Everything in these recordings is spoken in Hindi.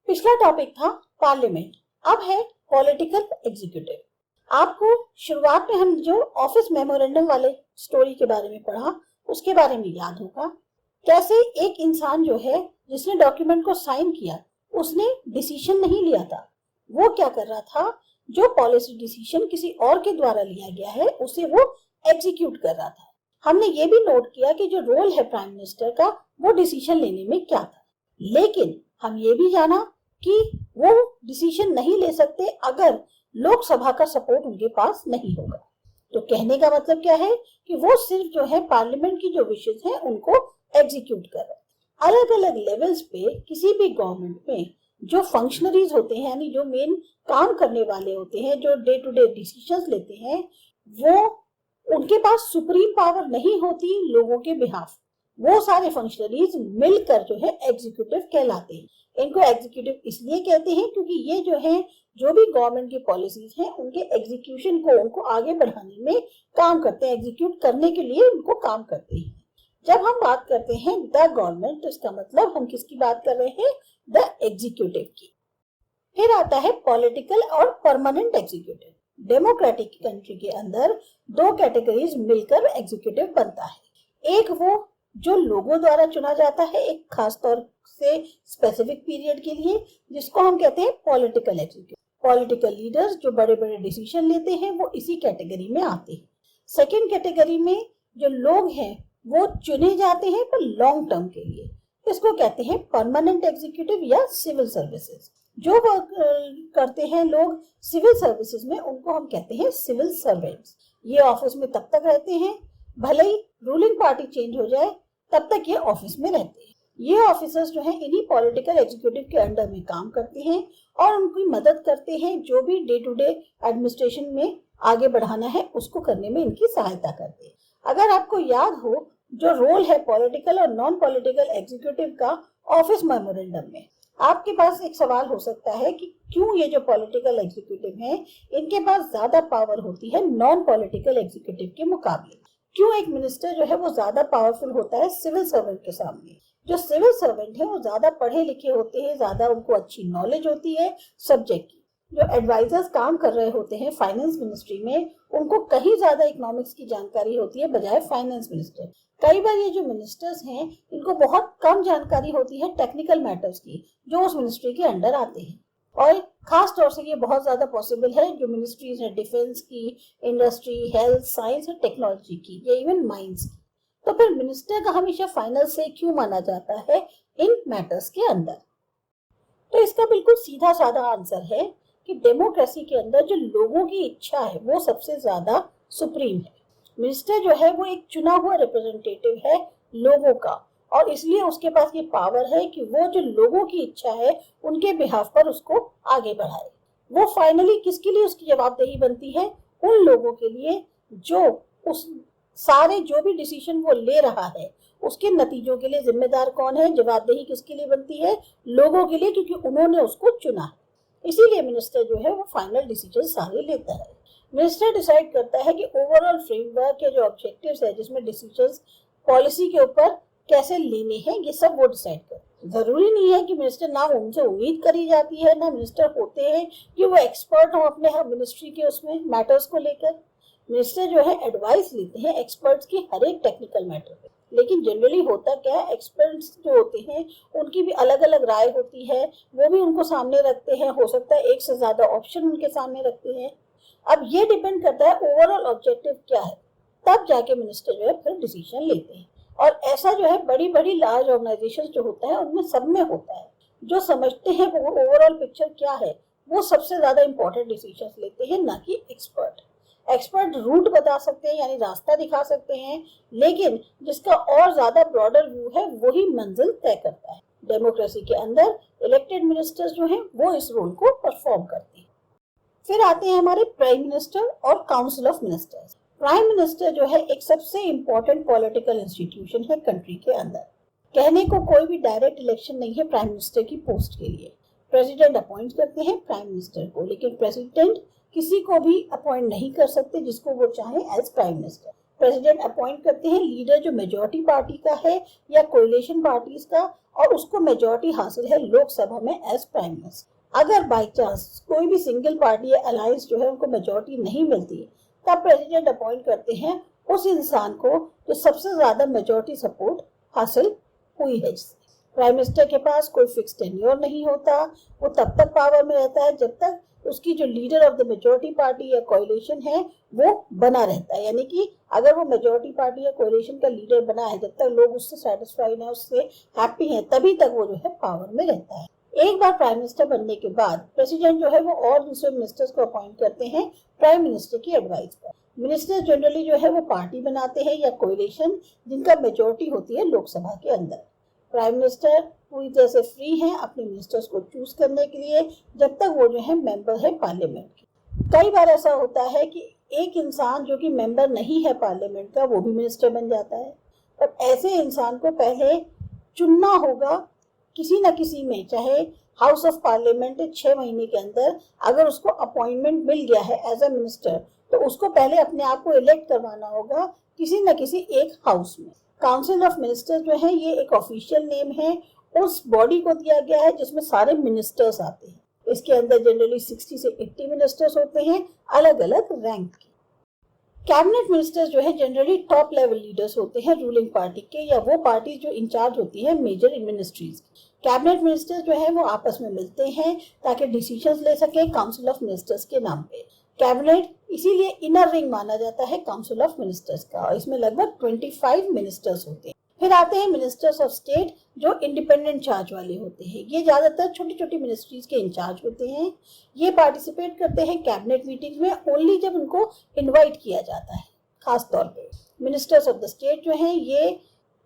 पिछला टॉपिक था पार्लियामेंट, अब है पॉलिटिकल एग्जीक्यूटिव। आपको शुरुआत में हम जो ऑफिस मेमोरेंडम वाले स्टोरी के बारे में पढ़ा उसके बारे में याद होगा। कैसे एक इंसान जो है जिसने डॉक्यूमेंट को साइन किया उसने डिसीजन नहीं लिया था, वो क्या कर रहा था, जो पॉलिसी डिसीजन किसी और के द्वारा लिया गया है उसे वो एग्जीक्यूट कर रहा था। हमने ये भी नोट किया कि जो रोल है प्राइम मिनिस्टर का वो डिसीजन लेने में क्या था, लेकिन हम ये भी जाना कि वो डिसीजन नहीं ले सकते अगर लोकसभा का सपोर्ट उनके पास नहीं होगा। तो कहने का मतलब क्या है कि वो सिर्फ जो है पार्लियामेंट की जो विशेष है उनको एग्जीक्यूट कर रहे हैं। अलग अलग लेवल्स पे किसी भी गवर्नमेंट में जो फंक्शनरीज होते हैं, यानी जो मेन काम करने वाले होते हैं, जो डे टू डे डिसीजंस लेते हैं, वो उनके पास सुप्रीम पावर नहीं होती लोगों के बिहाफ। वो सारे फंक्शनरीज मिलकर जो है एग्जीक्यूटिव कहलाते हैं। इनको एग्जीक्यूटिव इसलिए कहते हैं क्योंकि ये जो है जो भी गवर्नमेंट की पॉलिसीज हैं उनके एग्जीक्यूशन को, उनको आगे बढ़ाने में काम करते हैं, एग्जीक्यूट करने के लिए उनको काम करते हैं। जब हम बात करते हैं द गवर्नमेंट तो इसका मतलब हम किसकी बात कर रहे हैं, द एग्जीक्यूटिव की। फिर आता है पॉलिटिकल और परमानेंट एग्जीक्यूटिव। डेमोक्रेटिक कंट्री के अंदर दो कैटेगरीज मिलकर एग्जीक्यूटिव बनता है। एक वो जो लोगों द्वारा चुना जाता है एक खास तौर से स्पेसिफिक पीरियड के लिए, जिसको हम कहते हैं पॉलिटिकल एग्जीक्यूटिव। पॉलिटिकल लीडर्स जो बड़े बड़े डिसीजन लेते हैं वो इसी कैटेगरी में आते हैं। सेकेंड कैटेगरी में जो लोग हैं वो चुने जाते हैं पर लॉन्ग टर्म के लिए, इसको कहते हैं परमानेंट एग्जीक्यूटिव या सिविल सर्विसेज। जो वर्क करते हैं लोग सिविल सर्विसेज में उनको हम कहते हैं सिविल सर्वेंट्स। ये ऑफिस में तब तक रहते हैं भले ही रूलिंग पार्टी चेंज हो जाए, तब तक ये ऑफिस में रहते हैं। ये ऑफिसर्स जो हैं इन्हीं पॉलिटिकल एग्जीक्यूटिव के अंडर में काम करते हैं और उनकी मदद करते हैं, जो भी डे टू डे एडमिनिस्ट्रेशन में आगे बढ़ाना है उसको करने में इनकी सहायता करते हैं। अगर आपको याद हो जो रोल है पॉलिटिकल और नॉन पॉलिटिकल एग्जीक्यूटिव का ऑफिस मेमोरेंडम में, आपके पास एक सवाल हो सकता है कि क्यों ये जो पॉलिटिकल एग्जीक्यूटिव हैं इनके पास ज्यादा पावर होती है नॉन पॉलिटिकल एग्जीक्यूटिव के मुकाबले। क्यों एक मिनिस्टर जो है वो ज्यादा पावरफुल होता है सिविल सर्वेंट के सामने। जो सिविल सर्वेंट है वो ज्यादा पढ़े लिखे होते हैं, ज्यादा उनको अच्छी नॉलेज होती है सब्जेक्ट की। जो एडवाइजर्स काम कर रहे होते हैं फाइनेंस मिनिस्ट्री में उनको कहीं ज्यादा इकोनॉमिक्स की जानकारी होती है बजाय फाइनेंस मिनिस्टर। कई बार ये जो मिनिस्टर्स हैं इनको बहुत कम जानकारी होती है टेक्निकल मैटर्स की जो उस मिनिस्ट्री के अंडर आते हैं, और खास तौर से ये बहुत ज्यादा पॉसिबल है जो मिनिस्ट्रीज है डिफेंस की, इंडस्ट्री, हेल्थ, साइंस और टेक्नोलॉजी की, या इवन माइंस की। तो फिर मिनिस्टर का हमेशा फाइनल से क्यों माना जाता है इन मैटर्स के अंदर? तो इसका बिल्कुल सीधा साधा आंसर है कि डेमोक्रेसी के अंदर जो लोगों की इच्छा है वो सबसे ज्यादा सुप्रीम है। मिनिस्टर जो है वो एक चुना हुआ रिप्रेजेंटेटिव है लोगों का, और इसलिए उसके पास ये पावर है कि वो जो लोगों की इच्छा है उनके बिहाफ पर उसको आगे बढ़ाए। वो फाइनली किसके लिए उसकी जवाबदेही बनती है, उन लोगों के लिए जो उस सारे जो भी डिसीजन वो ले रहा है उसके नतीजों के लिए जिम्मेदार कौन है, जवाबदेही किसके लिए बनती है, लोगों के लिए, क्योंकि उन्होंने उसको चुना है। इसीलिए मिनिस्टर जो है वो फाइनल डिसीजन सारे लेता है। मिनिस्टर डिसाइड करता है कि ओवरऑल फ्रेमवर्क के जो ऑब्जेक्टिव्स है जिसमें डिसीजंस पॉलिसी के ऊपर कैसे लेने हैं ये सब वो डिसाइड करते हैं। जरूरी नहीं है कि मिनिस्टर, ना उनसे उम्मीद करी जाती है, ना मिनिस्टर होते हैं कि वो एक्सपर्ट हो अपने मिनिस्ट्री के उसमें मैटर्स को लेकर। मिनिस्टर जो है एडवाइस लेते हैं एक्सपर्ट्स की हर एक टेक्निकल मैटर पे, लेकिन जनरली होता क्या है, एक्सपर्ट्स जो होते हैं उनकी भी अलग अलग राय होती है, वो भी उनको सामने रखते हैं, हो सकता है एक से ज्यादा ऑप्शन उनके सामने रखते हैं। अब ये डिपेंड करता है ओवरऑल ऑब्जेक्टिव क्या है, तब जाके मिनिस्टर जो है फिर डिसीजन लेते हैं। और ऐसा जो है बड़ी बड़ी लार्ज ऑर्गेनाइजेशन जो होता है उनमें सब में होता है, जो समझते हैं वो ओवरऑल पिक्चर क्या है वो सबसे ज्यादा इंपॉर्टेंट डिसीजन लेते हैं, ना कि एक्सपर्ट। एक्सपर्ट रूट बता सकते हैं यानी रास्ता दिखा सकते हैं, लेकिन जिसका और ज्यादा ब्रॉडर व्यू है वही मंजिल तय करता है। डेमोक्रेसी के अंदर इलेक्टेड मिनिस्टर्स जो हैं वो इस रोल को परफॉर्म करते हैं। फिर आते हैं हमारे प्राइम मिनिस्टर और council of ministers. Prime minister जो है एक सबसे इंपॉर्टेंट पॉलिटिकल इंस्टीट्यूशन है कंट्री के अंदर। कहने को कोई भी डायरेक्ट इलेक्शन नहीं है प्राइम मिनिस्टर की पोस्ट के लिए। प्रेसिडेंट अपॉइंट करते हैं प्राइम मिनिस्टर को, लेकिन प्रेसिडेंट किसी को भी अपॉइंट नहीं कर सकते जिसको वो चाहे as prime minister. President appoint करते हैं लीडर जो मेजॉरिटी पार्टी का है या कोएलिशन पार्टीज का, और उसको मेजॉरिटी हासिल है लोकसभा में एज प्राइम मिनिस्टर। अगर बाई चांस कोई भी सिंगल पार्टी या अलायंस जो है उनको मेजॉरिटी नहीं मिलती, तब प्रेसिडेंट अपॉइंट करते हैं उस इंसान को जो सबसे ज्यादा मेजॉरिटी सपोर्ट हासिल हुई है। प्राइम मिनिस्टर के पास कोई फिक्स टेन्योर नहीं होता, वो तब तक पावर में रहता है जब तक उसकी जो leader of the majority party या कोएलिशन है वो बना रहता है। यानी कि अगर वो मेजॉरिटी पार्टी या कोएलिशन का लीडर बना है, जब तक लोग उससे सेटिस्फाइड हैं, उससे हैप्पी हैं, तभी तक वो जो है पावर में रहता है। एक बार प्राइम मिनिस्टर बनने के बाद प्रेसिडेंट जो है वो और दूसरे मिनिस्टर्स को अपॉइंट करते हैं प्राइम मिनिस्टर की एडवाइस पर। मिनिस्टर जनरली जो है वो पार्टी बनाते हैं या कोएलिशन जिनका मेजॉरिटी होती है लोकसभा के अंदर। प्राइम मिनिस्टर पूरी तरह से फ्री हैं अपने मिनिस्टर्स को चूज करने के लिए, जब तक वो जो है मेंबर है पार्लियामेंट के। कई बार ऐसा होता है कि एक इंसान जो कि मेंबर नहीं है पार्लियामेंट का वो भी मिनिस्टर बन जाता है। अब ऐसे इंसान को पहले चुनना होगा किसी न किसी में, चाहे हाउस ऑफ पार्लियामेंट 6 महीने के अंदर अगर उसको अपॉइंटमेंट मिल गया है एज ए मिनिस्टर, तो उसको पहले अपने आप को इलेक्ट करवाना होगा किसी न किसी एक हाउस में। काउंसिल ऑफ मिनिस्टर्स जो है ये एक ऑफिशियल नेम है उस बॉडी को दिया गया है जिसमें सारे मिनिस्टर्स आते हैं। इसके अंदर जनरली 60 से 80 मिनिस्टर्स होते हैं अलग अलग रैंक के। कैबिनेट मिनिस्टर्स जो है जनरली टॉप लेवल लीडर्स होते हैं रूलिंग पार्टी के, या वो पार्टी जो इंचार्ज होती है मेजर मिनिस्ट्रीज। कैबिनेट मिनिस्टर्स जो है वो आपस में मिलते हैं ताकि डिसीजंस ले सके काउंसिल ऑफ मिनिस्टर्स के नाम पे। कैबिनेट इसीलिए इनर रिंग माना जाता है काउंसिल ऑफ मिनिस्टर्स का, और इसमें लगभग 25 मिनिस्टर्स होते हैं। फिर आते हैं मिनिस्टर्स ऑफ स्टेट जो इंडिपेंडेंट चार्ज वाले होते हैं। ये ज्यादातर छोटी छोटी मिनिस्ट्रीज के इंचार्ज होते हैं। ये पार्टिसिपेट करते हैं कैबिनेट मीटिंग्स में ओनली जब उनको इनवाइट किया जाता है। खास तौर पे मिनिस्टर्स ऑफ द स्टेट जो हैं ये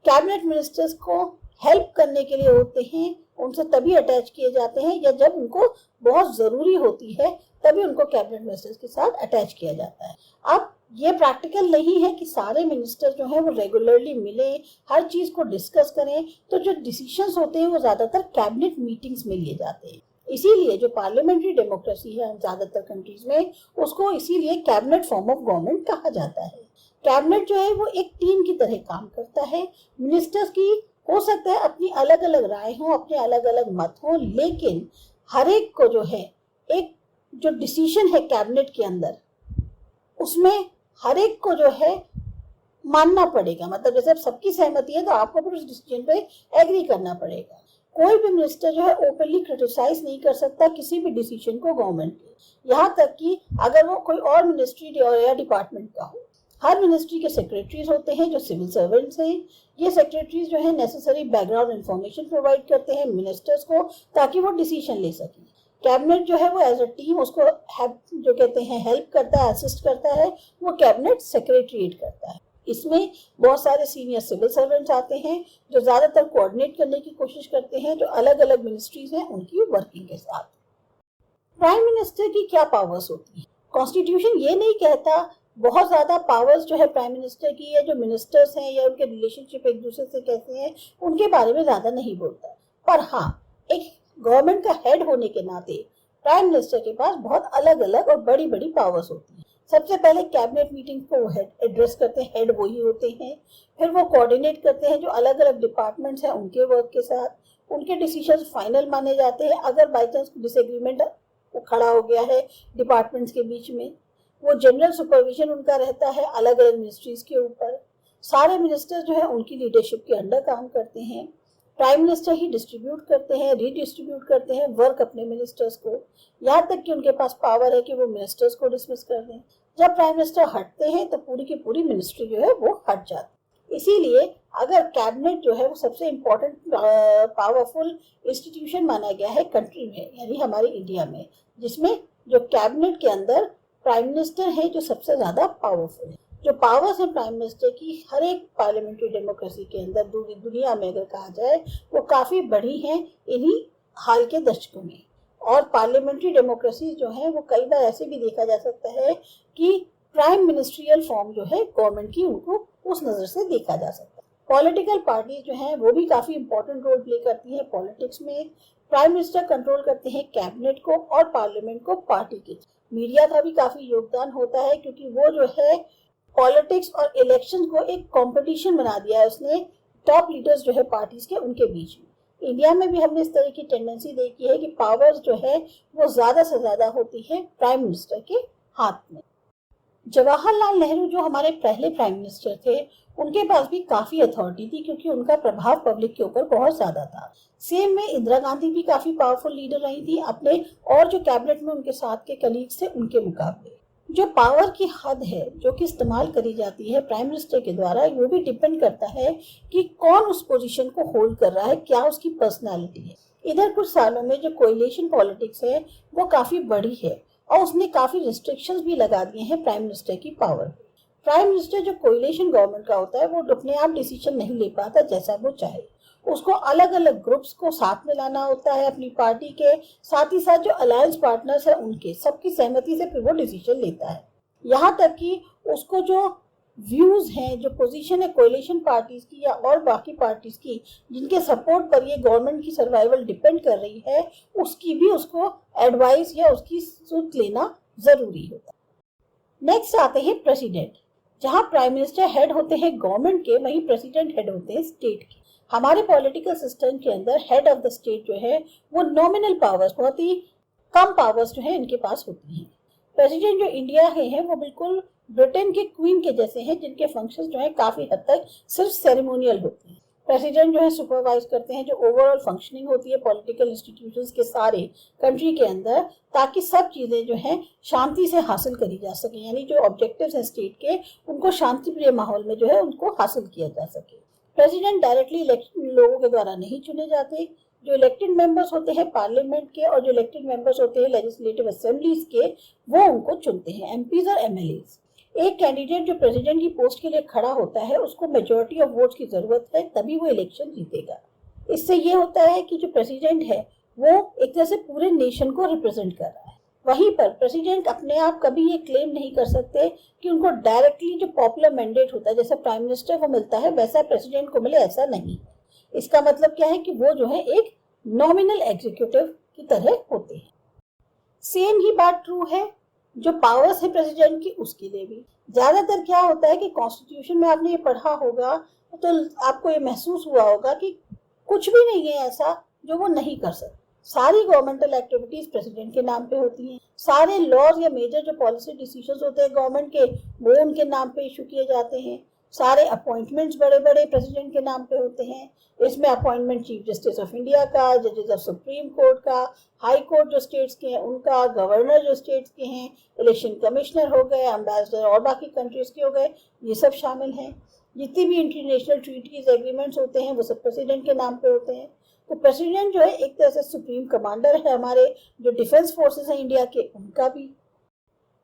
कैबिनेट मिनिस्टर्स को हेल्प करने के लिए होते हैं, उनसे तभी अटैच किए जाते हैं या जब उनको बहुत जरूरी होती है तभी उनको कैबिनेट मिनिस्टर्स के साथ अटैच किया जाता है। अब ये प्रैक्टिकल नहीं है कि सारे मिनिस्टर जो हैं वो रेगुलरली मिले, हर चीज को डिस्कस करें, तो जो डिसीजंस होते हैं वो ज्यादातर कैबिनेट मीटिंग्स में लिए जाते हैं। इसीलिए जो पार्लियामेंट्री डेमोक्रेसी है ज्यादातर कंट्रीज में, उसको इसीलिए कैबिनेट फॉर्म ऑफ गवर्नमेंट कहा जाता है। कैबिनेट जो है वो एक टीम की तरह काम करता है। मिनिस्टर्स की हो सकता है अपनी अलग अलग राय हो, अपने अलग अलग मत हो, लेकिन हर एक को जो है एक जो डिसीजन है कैबिनेट के अंदर उसमें हर एक को जो है मानना पड़ेगा। मतलब जैसे सबकी सहमति है तो आपको फिर उस डिसीजन पे एग्री करना पड़ेगा। कोई भी मिनिस्टर जो है ओपनली क्रिटिसाइज नहीं कर सकता किसी भी डिसीजन को गवर्नमेंट के, यहाँ तक कि अगर वो कोई और मिनिस्ट्री या डिपार्टमेंट का हो। हर मिनिस्ट्री के सेक्रेटरीज होते हैं जो सिविल सर्वेंट्स हैं। ये सेक्रेटरीज जो है नेसेसरी बैकग्राउंड इंफॉर्मेशन प्रोवाइड करते हैं मिनिस्टर्स को ताकि वो डिसीजन ले सकें। कैबिनेट जो है वो एज अ टीम उसको जो कहते हैं हेल्प करता है, असिस्ट करता है, वो कैबिनेट सेक्रेटरीट करता है। इसमें बहुत सारे सीनियर सिविल सर्वेंट्स आते हैं जो ज्यादातर कोऑर्डिनेट करने की कोशिश करते हैं जो अलग अलग मिनिस्ट्रीज हैं उनकी वर्किंग के साथ। प्राइम मिनिस्टर की क्या पावर्स होती है? कॉन्स्टिट्यूशन ये नहीं कहता बहुत ज्यादा पावर्स जो है प्राइम मिनिस्टर की या जो मिनिस्टर्स हैं या उनके रिलेशनशिप एक दूसरे से कैसे हैं उनके बारे में ज्यादा नहीं बोलता। पर हाँ, एक गवर्नमेंट का हेड होने के नाते प्राइम मिनिस्टर के पास बहुत अलग अलग और बड़ी बड़ी पावर्स होती हैं। सबसे पहले कैबिनेट मीटिंग को वो एड्रेस करते हैं, हेड वही होते हैं। फिर वो कोऑर्डिनेट करते हैं जो अलग अलग डिपार्टमेंट्स हैं उनके वर्क के साथ। उनके डिसीजन फाइनल माने जाते हैं। अगर बाई चांस डिसएग्रीमेंट खड़ा हो गया है डिपार्टमेंट्स के बीच में, वो जनरल सुपरविजन उनका रहता है अलग अलग मिनिस्ट्रीज के ऊपर। सारे मिनिस्टर जो है उनकी लीडरशिप के अंडर काम करते हैं। प्राइम मिनिस्टर ही डिस्ट्रीब्यूट करते हैं, रीडिस्ट्रीब्यूट करते हैं वर्क अपने मिनिस्टर्स को, यहाँ तक कि उनके पास पावर है कि वो मिनिस्टर्स को डिसमिस कर दें। जब प्राइम मिनिस्टर हटते हैं तो पूरी की पूरी मिनिस्ट्री जो है वो हट जाती है। इसीलिए अगर कैबिनेट जो है वो सबसे इम्पोर्टेंट पावरफुल इंस्टीट्यूशन माना गया है कंट्री में, यानी हमारे इंडिया में, जिसमें जो कैबिनेट के अंदर प्राइम मिनिस्टर है जो सबसे ज्यादा पावरफुल है। जो पावर्स है प्राइम मिनिस्टर की हर एक पार्लियामेंट्री डेमोक्रेसी के अंदर दुनिया में अगर कहा जाए वो काफी बढ़ी है इन्हीं हाल के दशकों में। और पार्लियामेंट्री डेमोक्रेसी जो है वो कई बार ऐसे भी देखा जा सकता है कि प्राइम मिनिस्ट्रियल फॉर्म जो है गवर्नमेंट की, उनको उस नजर से देखा जा सकता है। पॉलिटिकल पार्टी जो है वो भी काफी इंपॉर्टेंट रोल प्ले करती है पॉलिटिक्स में। प्राइम मिनिस्टर कंट्रोल करते हैं कैबिनेट को और पार्लियामेंट को पार्टी के। मीडिया का भी काफी योगदान होता है क्योंकि वो जो है पॉलिटिक्स और इलेक्शन को एक कंपटीशन बना दिया है उसने टॉप लीडर्स जो है पार्टीज के उनके बीच में। इंडिया में भी हमने इस तरह की टेंडेंसी देखी है कि पावर जो है वो ज्यादा से ज्यादा होती है प्राइम मिनिस्टर के हाथ में। जवाहरलाल नेहरू जो हमारे पहले प्राइम मिनिस्टर थे, उनके पास भी काफी अथॉरिटी थी क्योंकि उनका प्रभाव पब्लिक के ऊपर बहुत ज्यादा था। सेम में इंदिरा गांधी भी काफी पावरफुल लीडर रही थी अपने और जो कैबिनेट में उनके साथ के कलीग्स थे उनके मुकाबले। जो पावर की हद है जो कि इस्तेमाल करी जाती है प्राइम मिनिस्टर के द्वारा, वो भी डिपेंड करता है कि कौन उस पोजीशन को होल्ड कर रहा है, क्या उसकी पर्सनालिटी है। इधर कुछ सालों में जो कोएलिशन पॉलिटिक्स है वो काफी बढ़ी है और उसने काफी रिस्ट्रिक्शंस भी लगा दिए हैं प्राइम मिनिस्टर की पावर। प्राइम मिनिस्टर जो कोएलिशन गवर्नमेंट का होता है वो अपने आप डिसीजन नहीं ले पाता जैसा वो चाहे। उसको अलग अलग ग्रुप्स को साथ में लाना होता है अपनी पार्टी के, साथ ही साथ जो अलायंस पार्टनर्स है उनके सबकी सहमति से फिर वो डिसीजन लेता है। यहाँ तक कि उसको जो व्यूज हैं, जो पोजीशन है कोएलिशन पार्टीज की या और बाकी पार्टीज की जिनके सपोर्ट पर ये गवर्नमेंट की सर्वाइवल डिपेंड कर रही है, उसकी भी उसको एडवाइस या उसकी सुध लेना जरूरी होता है। नेक्स्ट आते हैं प्रेसिडेंट। जहां प्राइम मिनिस्टर हेड होते हैं गवर्नमेंट के, वहीं प्रेसिडेंट हेड होते हैं स्टेट के। हमारे पॉलिटिकल सिस्टम के अंदर हेड ऑफ द स्टेट जो है वो नॉमिनल पावर्स, बहुत ही कम पावर्स जो है इनके पास होती हैं। प्रेसिडेंट जो इंडिया के हैं वो बिल्कुल ब्रिटेन के क्वीन के जैसे हैं, जिनके फंक्शंस जो है काफी हद तक सिर्फ सेरेमोनियल होते हैं। प्रेसिडेंट जो है सुपरवाइज करते हैं जो ओवरऑल फंक्शनिंग होती है पॉलिटिकल इंस्टीट्यूशंस के सारे कंट्री के अंदर, ताकि सब चीजें जो है शांति से हासिल करी जा सके, यानी जो ऑब्जेक्टिव्स हैं स्टेट के उनको शांतिप्रिय माहौल में जो है उनको हासिल किया जा सके। प्रेसिडेंट डायरेक्टली इलेक्टेड लोगों के द्वारा नहीं चुने जाते। जो इलेक्टेड मेंबर्स होते हैं पार्लियामेंट के और जो इलेक्टेड मेंबर्स होते हैं लेजिस्लेटिव असेंबलीज के, वो उनको चुनते हैं, एमपीज और एमएलएज। एक कैंडिडेट जो प्रेसिडेंट की पोस्ट के लिए खड़ा होता है उसको मेजॉरिटी ऑफ वोट्स की जरूरत है, तभी वो इलेक्शन जीतेगा। इससे ये होता है कि जो प्रेसिडेंट है वो एक तरह से पूरे नेशन को रिप्रेजेंट कर रहा है। वहीं पर प्रेसिडेंट अपने आप कभी ये क्लेम नहीं कर सकते कि उनको डायरेक्टली जो पॉपुलर मैंडेट होता है जैसे प्राइम मिनिस्टर को मिलता है वैसा प्रेसिडेंट को मिले, ऐसा नहीं। इसका मतलब क्या है कि वो जो है एक नॉमिनल एग्जीक्यूटिव की तरह होते हैं। सेम ही बात ट्रू है जो पावर्स है प्रेसिडेंट की उसके लिए भी। ज्यादातर क्या होता है कि कॉन्स्टिट्यूशन में आपने ये पढ़ा होगा तो आपको ये महसूस हुआ होगा कि कुछ भी नहीं है ऐसा जो वो नहीं कर सकते। सारी गवर्नमेंटल एक्टिविटीज प्रेसिडेंट के नाम पे होती हैं। सारे लॉज या मेजर जो पॉलिसी डिसीजंस होते हैं गवर्नमेंट के, वो उनके नाम पे इशू किए जाते हैं। सारे अपॉइंटमेंट्स बड़े बड़े प्रेसिडेंट के नाम पे होते हैं। इसमें appointment chief justice of India का, जजेस ऑफ सुप्रीम कोर्ट का, हाई कोर्ट जो स्टेट्स के हैं उनका, गवर्नर जो स्टेट्स के हैं, इलेक्शन कमिश्नर हो गए, एम्बेसडर और बाकी कंट्रीज के हो गए, ये सब शामिल हैं। जितनी भी इंटरनेशनल ट्रीटीज एग्रीमेंट्स होते हैं वो सब प्रेसिडेंट के नाम पे होते हैं। तो प्रेसिडेंट जो है एक तरह से सुप्रीम कमांडर है हमारे जो डिफेंस फोर्सेस हैं इंडिया के, उनका भी।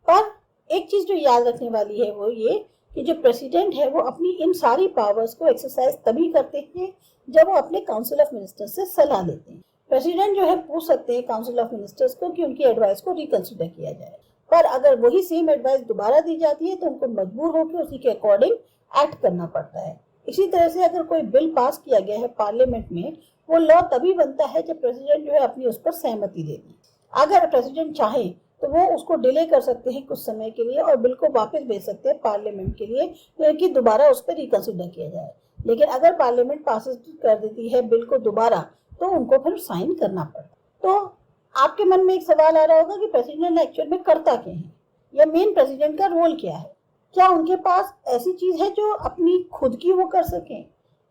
पर एक चीज जो याद रखने वाली है वो ये कि जो प्रेसिडेंट है वो अपनी इन सारी पावर्स को एक्सरसाइज तभी करते हैं जब वो अपने काउंसिल ऑफ मिनिस्टर्स से सलाह लेते हैं। प्रेसिडेंट जो है पूछ सकते हैं काउंसिल ऑफ मिनिस्टर्स को कि उनकी एडवाइस को रिकंसिडर किया जाए, पर अगर वही सेम एडवाइस दोबारा दी जाती है तो उनको मजबूर होकर उसी के अकॉर्डिंग एक्ट करना पड़ता है। इसी तरह से अगर कोई बिल पास किया गया है पार्लियामेंट में, वो लॉ तभी बनता है जब प्रेसिडेंट जो है अपनी उस पर सहमति दे दी। अगर प्रेसिडेंट चाहे तो वो उसको डिले कर सकते हैं कुछ समय के लिए और बिल को वापस भेज सकते हैं पार्लियामेंट के लिए कि दोबारा उस पर रिकंसिडर किया जाए। लेकिन अगर पार्लियामेंट पास कर देती है बिल को दोबारा तो उनको फिर साइन करना पड़ता। तो आपके मन में एक सवाल आ रहा होगा कि प्रेसिडेंट एक्चुअल में करता क्या है, या मेन प्रेसिडेंट का रोल क्या है? क्या उनके पास ऐसी चीज है जो अपनी खुद की वो कर सकें?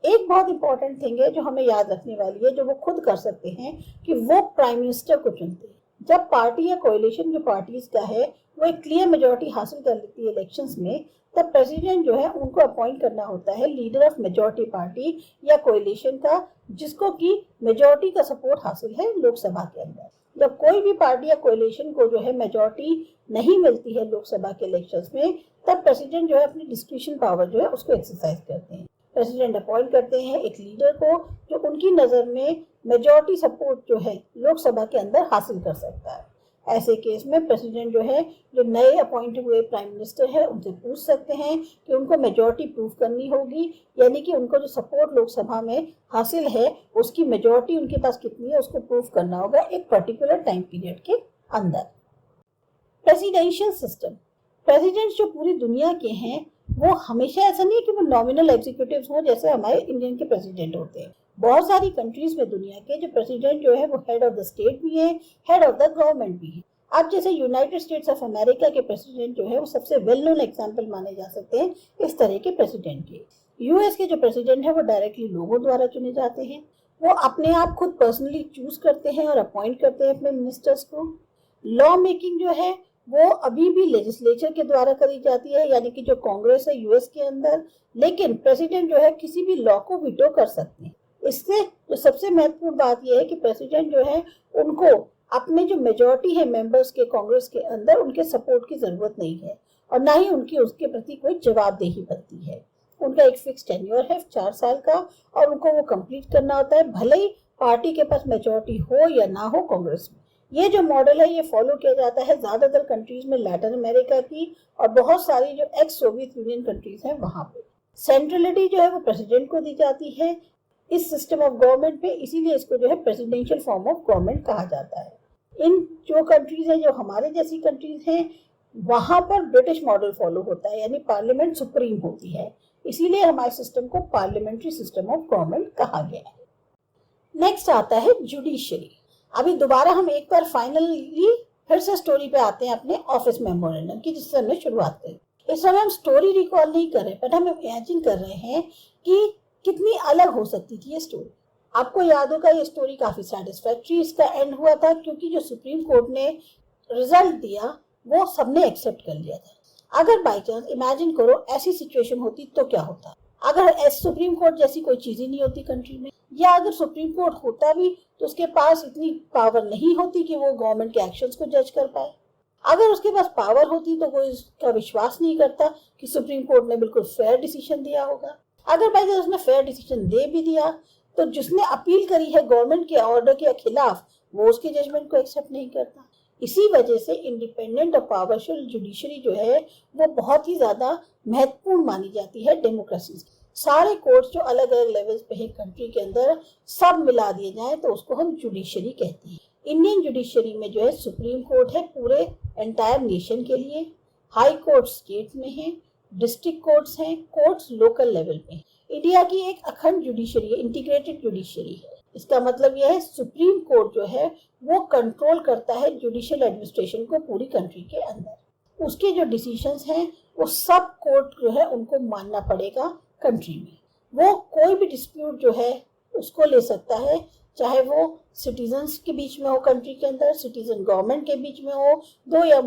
एक बहुत इंपॉर्टेंट थिंग है जो हमें याद रखने वाली है, जो वो खुद कर सकते हैं कि वो प्राइम मिनिस्टर को चुनते हैं। जब पार्टी या कोएलिशन जो पार्टीज का है वो एक क्लियर मेजॉरिटी हासिल कर लेती है इलेक्शंस में, तब प्रेसिडेंट जो है उनको अपॉइंट करना होता है लीडर ऑफ मेजॉरिटी पार्टी या कोएलिशन का, जिसको की मेजॉरिटी का सपोर्ट हासिल है लोकसभा के अंदर। जब कोई भी पार्टी या कोएलिशन को जो है मेजॉरिटी नहीं मिलती है लोकसभा के इलेक्शंस में, तब प्रेसिडेंट जो है अपनी डिस्क्रिशन पावर जो है उसको एक्सरसाइज करते हैं। प्रेसिडेंट अपॉइंट करते हैं एक लीडर को जो उनकी नज़र में मेजॉरिटी सपोर्ट जो है लोकसभा के अंदर हासिल कर सकता है। ऐसे केस में प्रेसिडेंट जो है जो नए अपॉइंट हुए प्राइम मिनिस्टर है उनसे पूछ सकते हैं कि उनको मेजॉरिटी प्रूव करनी होगी, यानी कि उनको जो सपोर्ट लोकसभा में हासिल है उसकी मेजॉरिटी उनके पास कितनी है उसको प्रूव करना होगा एक पर्टिकुलर टाइम पीरियड के अंदर। प्रेसिडेंशियल सिस्टम, प्रेसिडेंट्स जो पूरी दुनिया के हैं वो हमेशा ऐसा नहीं है कि वो नॉमिनल एग्जीक्यूटिव्स हो जैसे हमारे इंडियन के प्रेसिडेंट होते हैं। बहुत सारी कंट्रीज में दुनिया के जो प्रेसिडेंट जो है वो हेड ऑफ द स्टेट भी है, हेड ऑफ द गवर्नमेंट भी है। आप जैसे यूनाइटेड स्टेट्स ऑफ अमेरिका के प्रेसिडेंट जो है वो सबसे वेल नोन एग्जाम्पल माने जा सकते हैं इस तरह के प्रेसिडेंट के। यूएस के जो प्रेसिडेंट है वो डायरेक्टली लोगों द्वारा चुने जाते हैं। वो अपने आप खुद पर्सनली चूज करते हैं और अपॉइंट करते हैं अपने मिनिस्टर्स को। लॉ मेकिंग जो है वो अभी भी लेजिस्लेचर के द्वारा करी जाती है, यानी कि जो कांग्रेस है यूएस के अंदर, लेकिन प्रेसिडेंट जो है किसी भी लॉ को वीटो कर सकते हैं। इससे जो सबसे महत्वपूर्ण बात यह है कि प्रेसिडेंट जो है उनको अपने जो मेजोरिटी है मेंबर्स के कांग्रेस के अंदर उनके सपोर्ट की जरूरत नहीं है और ना ही उनकी उसके प्रति कोई जवाबदेही बनती है। उनका एक फिक्स टेन्योर है 4 साल का और उनको वो कंप्लीट करना होता है, भले ही पार्टी के पास मेजोरिटी हो या ना हो कांग्रेस में। ये जो मॉडल है ये फॉलो किया जाता है ज्यादातर कंट्रीज में लैटिन अमेरिका की और बहुत सारी जो एक्स सोवियत यूनियन कंट्रीज हैं वहां पे। सेंट्रलिटी जो है वो प्रेसिडेंट को दी जाती है इस सिस्टम ऑफ गवर्नमेंट पे, इसीलिए इसको जो है प्रेसिडेंशियल फॉर्म ऑफ गवर्नमेंट कहा जाता है। इन जो कंट्रीज हैं जो हमारे जैसी कंट्रीज हैं वहां पर ब्रिटिश मॉडल फॉलो होता है, यानी पार्लियामेंट सुप्रीम होती है, इसीलिए हमारे सिस्टम को पार्लियामेंट्री सिस्टम ऑफ गवर्नमेंट कहा गया है। नेक्स्ट आता है जुडिशरी। अभी दोबारा हम एक बार फाइनली फिर से स्टोरी पे आते हैं अपने ऑफिस मेमोरेंडम की, जिससे हमने शुरुआत करी। इस समय हम स्टोरी रिकॉल नहीं कर रहे बट हम इमेजिन कर रहे हैं कि कितनी अलग हो सकती थी ये स्टोरी। आपको याद होगा ये स्टोरी काफी सेटिस्फैक्ट्री इसका एंड हुआ था, क्योंकि जो सुप्रीम कोर्ट ने रिजल्ट दिया वो सबने एक्सेप्ट कर लिया था। अगर बाई चांस इमेजिन करो ऐसी सिचुएशन होती तो क्या होता, अगर सुप्रीम कोर्ट जैसी कोई चीज ही नहीं होती कंट्री में, या अगर सुप्रीम कोर्ट होता भी तो उसके पास इतनी पावर नहीं होती कि वो गवर्नमेंट के एक्शंस को जज कर पाए। अगर उसके पास पावर होती तो कोई इसका विश्वास नहीं करता कि सुप्रीम कोर्ट ने बिल्कुल फेयर डिसीजन दिया होगा। अगर बाई चांस उसने फेयर डिसीजन दे भी दिया तो जिसने अपील करी है गवर्नमेंट के ऑर्डर के खिलाफ वो उसके जजमेंट को एक्सेप्ट नहीं करता। इसी वजह से इंडिपेंडेंट और पावरफुल जुडिशरी जो है वो बहुत ही ज्यादा महत्वपूर्ण मानी जाती है डेमोक्रेसी। सारे कोर्ट्स जो अलग अलग लेवल्स पे है कंट्री के अंदर सब मिला दिए जाए तो उसको हम जुडिशरी कहते हैं। इंडियन जुडिशरी में जो है सुप्रीम कोर्ट है पूरे एंटायर नेशन के लिए, हाई कोर्ट स्टेट में है, डिस्ट्रिक्ट कोर्ट्स हैं, कोर्ट्स लोकल लेवल पे। इंडिया की एक अखंड जुडिशरी है, इंटीग्रेटेड जुडिशरी है। इसका मतलब यह है सुप्रीम कोर्ट जो है वो कंट्रोल करता है जुडिशियल एडमिनिस्ट्रेशन को पूरी कंट्री के अंदर। उसके जो डिसीजंस हैं वो सब कोर्ट जो है उनको मानना पड़ेगा कंट्री में। वो कोई भी डिस्प्यूट जो है उसको ले सकता है, चाहे वो सिटीजन्स के बीच में हो कंट्री के अंदर, सिटीजन गवर्नमेंट के बीच में हो, दो या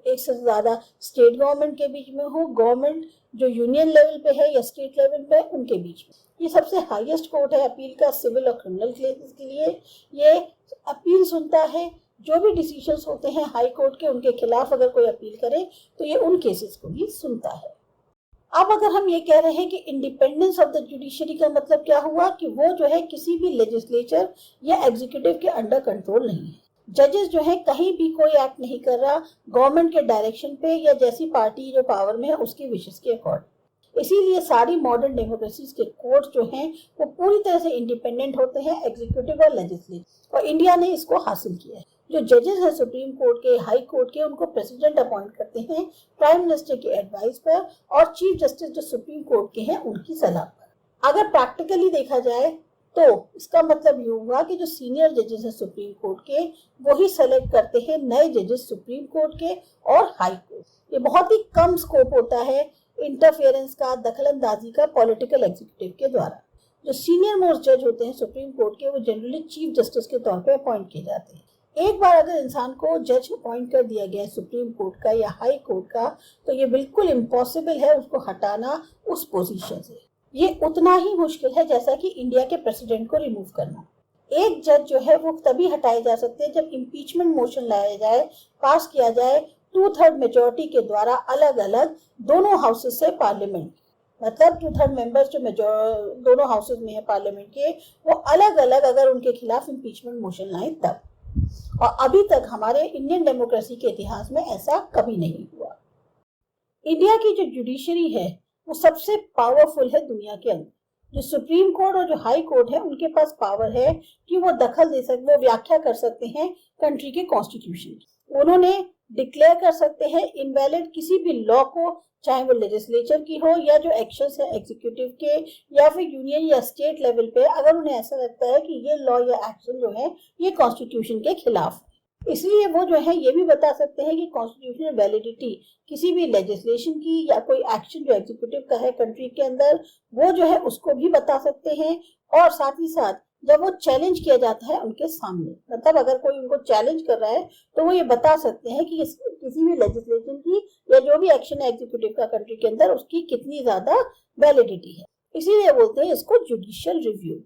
एक से ज्यादा स्टेट गवर्नमेंट के बीच में हो, गवर्नमेंट जो यूनियन लेवल पे है या स्टेट लेवल पे उनके बीच में। ये सबसे हाईएस्ट कोर्ट है अपील का सिविल और क्रिमिनल केसेस के लिए। ये अपील सुनता है, जो भी डिसीजंस होते हैं हाई कोर्ट के उनके खिलाफ अगर कोई अपील करे तो ये उन केसेस को भी सुनता है। अब अगर हम ये कह रहे हैं कि इंडिपेंडेंस ऑफ द जुडिशरी का मतलब क्या हुआ कि वो जो है किसी भी लेजिस्लेचर या एग्जीक्यूटिव के अंडर कंट्रोल नहीं है। जजेस जो है कहीं भी कोई एक्ट नहीं कर रहा गवर्नमेंट के डायरेक्शन पे या जैसी पार्टी जो पावर में है उसकी विशेष के अकॉर्डिंग। इसीलिए सारी मॉडर्न डेमोक्रेसीज के कोर्ट जो हैं वो पूरी तरह से इंडिपेंडेंट होते हैं एग्जीक्यूटिव और लेजिस्लेटिव, और इंडिया ने इसको हासिल किया है। जो जजेस हैं सुप्रीम कोर्ट के, हाई कोर्ट के, उनको प्रेसिडेंट अपॉइंट करते हैं प्राइम मिनिस्टर के एडवाइस पर और चीफ जस्टिस जो सुप्रीम कोर्ट के हैं उनकी सलाह पर। अगर प्रैक्टिकली देखा जाए तो इसका मतलब ये हुआ कि जो सीनियर जजेस हैं सुप्रीम कोर्ट के वही सेलेक्ट करते हैं नए जजेस सुप्रीम कोर्ट के और हाई कोर्ट। ये बहुत ही कम स्कोप होता है इंटरफेरेंस का, दखलंदाजी का पॉलिटिकल एग्जीक्यूटिव के द्वारा। जो सीनियर मोस्ट जज होते हैं सुप्रीम कोर्ट के वो जनरली चीफ जस्टिस के तौर पे अपॉइंट किए जाते हैं। एक बार अगर इंसान को जज अपॉइंट कर दिया गया है सुप्रीम कोर्ट का या हाई कोर्ट का तो ये बिल्कुल इम्पॉसिबल है उसको हटाना उस पोजीशन से। ये उतना ही मुश्किल है जैसा कि इंडिया के प्रेसिडेंट को रिमूव करना। एक जज जो है वो तभी हटाए जा सकते हैं जब इम्पीचमेंट मोशन लाया जाए, पास किया जाए 2/3 मेजोरिटी के द्वारा अलग अलग दोनों हाउसेस से पार्लियामेंट, मतलब 2/3 मेंबर्स जो दोनों हाउसेस में है पार्लियामेंट के वो अलग अलग अगर उनके खिलाफ इम्पीचमेंट मोशन लाए तब। और अभी तक हमारे इंडियन डेमोक्रेसी के इतिहास में ऐसा कभी नहीं हुआ। इंडिया की जो जुडिशरी है वो सबसे पावरफुल है दुनिया के अंदर। जो सुप्रीम कोर्ट और जो हाई कोर्ट है उनके पास पावर है कि वो दखल दे सकते, वो व्याख्या कर सकते हैं कंट्री के कॉन्स्टिट्यूशन की। उन्होंने डिक्लेयर कर सकते हैं इनवैलिड किसी भी लॉ को, चाहे वो लेजिस्लेचर की हो या जो एक्शंस है एग्जीक्यूटिव के या फिर यूनियन या स्टेट लेवल पे, अगर उन्हें ऐसा लगता है कि ये लॉ या एक्शन जो है ये कॉन्स्टिट्यूशन के खिलाफ है। इसलिए वो जो है ये भी बता सकते हैं कि कॉन्स्टिट्यूशनल वैलिडिटी किसी भी लेजिस्लेशन की या कोई एक्शन जो एग्जीक्यूटिव का है कंट्री के अंदर, वो जो है उसको भी बता सकते हैं। और साथ ही साथ जब वो चैलेंज किया जाता है उनके सामने, मतलब अगर कोई उनको चैलेंज कर रहा है तो वो ये बता सकते हैं कि किसी भी लेजिस्लेशन की या जो भी एक्शन है एग्जीक्यूटिव का कंट्री के अंदर उसकी कितनी ज्यादा वैलिडिटी है। इसीलिए बोलते हैं इसको जुडिशियल रिव्यू।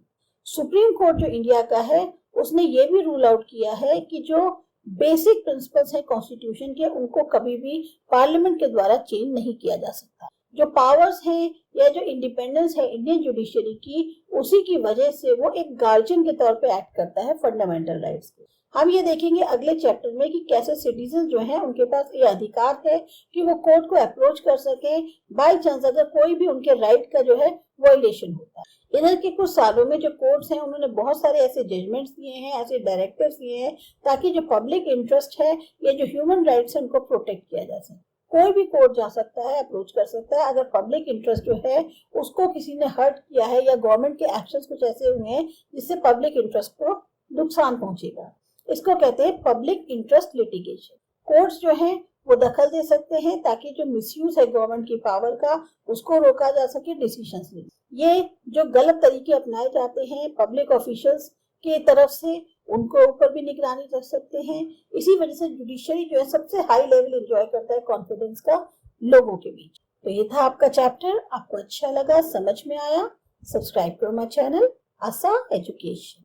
सुप्रीम कोर्ट जो इंडिया का है उसने ये भी रूल आउट किया है कि जो बेसिक प्रिंसिपल्स है कॉन्स्टिट्यूशन के उनको कभी भी पार्लियामेंट के द्वारा चेंज नहीं किया जा सकता। जो पावर्स हैं या जो इंडिपेंडेंस है इंडियन जुडिशरी की, उसी की वजह से वो एक गार्जियन के तौर पे एक्ट करता है फंडामेंटल राइट्स के। हम ये देखेंगे अगले चैप्टर में कि कैसे सिटीजन जो हैं उनके पास ये अधिकार है कि वो कोर्ट को अप्रोच कर सके बाई चांस अगर कोई भी उनके राइट का जो है वायलेशन होता है। इधर के कुछ सालों में जो कोर्ट्स हैं उन्होंने बहुत सारे ऐसे जजमेंट्स दिए हैं, ऐसे डायरेक्टिव्स दिए हैं ताकि जो पब्लिक इंटरेस्ट है या जो ह्यूमन राइट्स है उनको प्रोटेक्ट किया जा सके। कोई भी कोर्ट जा सकता है, अप्रोच कर सकता है अगर पब्लिक इंटरेस्ट जो है उसको किसी ने हर्ट किया है या गवर्नमेंट के एक्शंस कुछ ऐसे हुए हैं जिससे पब्लिक इंटरेस्ट को नुकसान पहुंचेगा। इसको कहते हैं पब्लिक इंटरेस्ट लिटिगेशन। कोर्ट्स जो हैं वो दखल दे सकते हैं ताकि जो मिसयूज है गवर्नमेंट की पावर का उसको रोका जा सके डिसीजंस लेने। ये जो गलत तरीके अपनाए जाते हैं पब्लिक ऑफिशियल्स की तरफ से उनको ऊपर भी निगरानी रख सकते हैं। इसी वजह से जुडिशरी जो है सबसे हाई लेवल एंजॉय करता है कॉन्फिडेंस का लोगों के बीच। तो ये था आपका चैप्टर, आपको अच्छा लगा, समझ में आया, सब्सक्राइब करो माय चैनल आसा एजुकेशन।